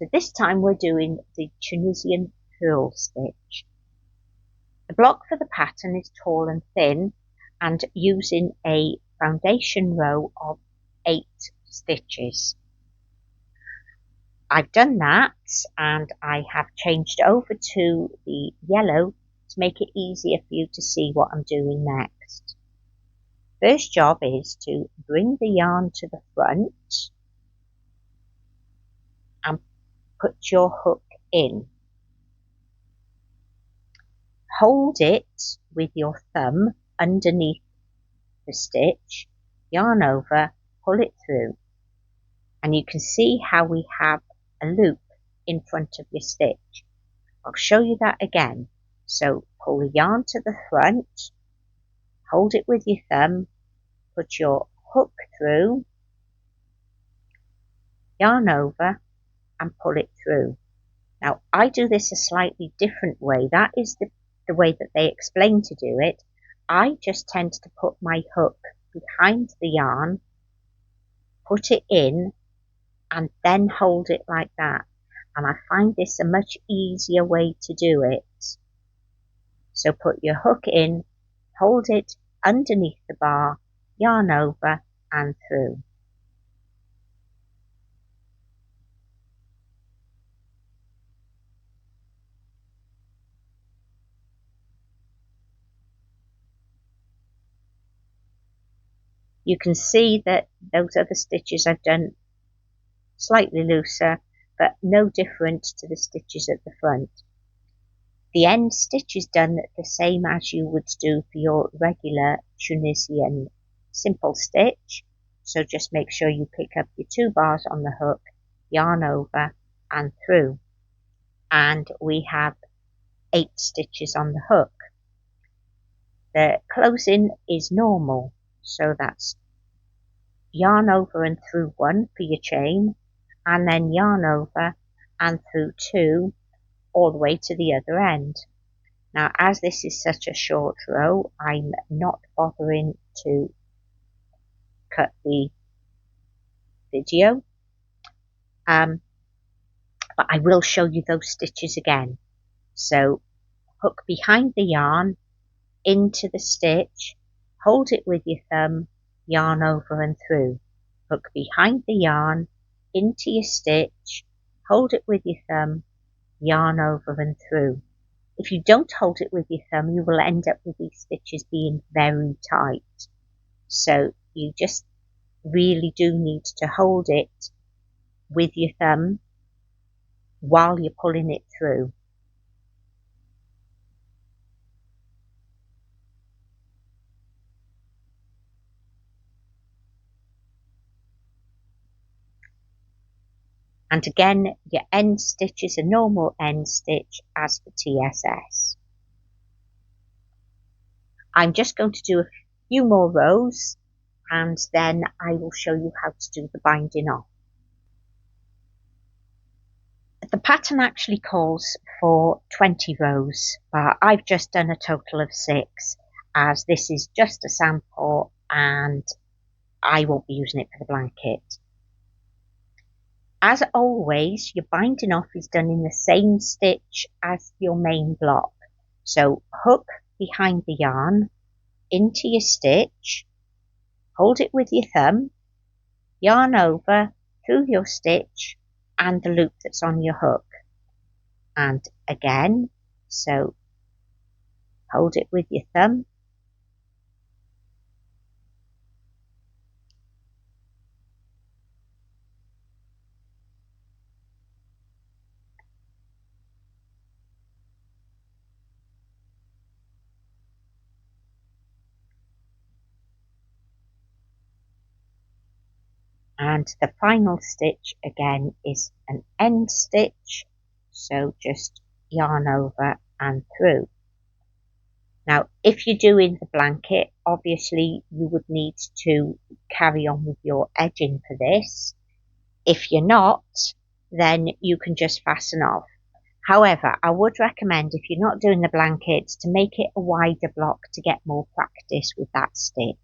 So this time we're doing the Tunisian purl stitch. The block for the pattern is tall and thin and using a foundation row of 8 stitches. I've done that and I have changed over to the yellow to make it easier for you to see what I'm doing next. First job is to bring the yarn to the front and put your hook in. Hold it with your thumb underneath the stitch, yarn over, pull it through, and you can see how we have a loop in front of your stitch. I'll show you that again. So pull the yarn to the front, hold it with your thumb, put your hook through, yarn over and pull it through. Now I do this a slightly different way. That is the way that they explain to do it. I just tend to put my hook behind the yarn, put it in and then hold it like that. And I find this a much easier way to do it. So put your hook in, hold it underneath the bar, yarn over and through. You can see that those other stitches I've done slightly looser, but no different to the stitches at the front. The end stitch is done the same as you would do for your regular Tunisian simple stitch. So just make sure you pick up your 2 bars on the hook, yarn over and through. And we have 8 stitches on the hook. The closing is normal, so that's yarn over and through 1 for your chain, and then yarn over and through 2 all the way to the other end. Now as this is such a short row, I'm not bothering to cut the video, but I will show you those stitches again. So hook behind the yarn into the stitch, hold it with your thumb, yarn over and through, hook behind the yarn into your stitch, hold it with your thumb, yarn over and through. If you don't hold it with your thumb, you will end up with these stitches being very tight. So you just really do need to hold it with your thumb while you're pulling it through. And again, your end stitch is a normal end stitch as for TSS. I'm just going to do a few more rows and then I will show you how to do the binding off. The pattern actually calls for 20 rows, but I've just done a total of 6 as this is just a sample and I won't be using it for the blanket. As always, your binding off is done in the same stitch as your main block. So hook behind the yarn into your stitch, hold it with your thumb, yarn over through your stitch and the loop that's on your hook. And again, so hold it with your thumb, and the final stitch again is an end stitch, so just yarn over and through. Now if you're doing the blanket, obviously you would need to carry on with your edging for this. If you're not, then you can just fasten off. However, I would recommend, if you're not doing the blanket, to make it a wider block to get more practice with that stitch.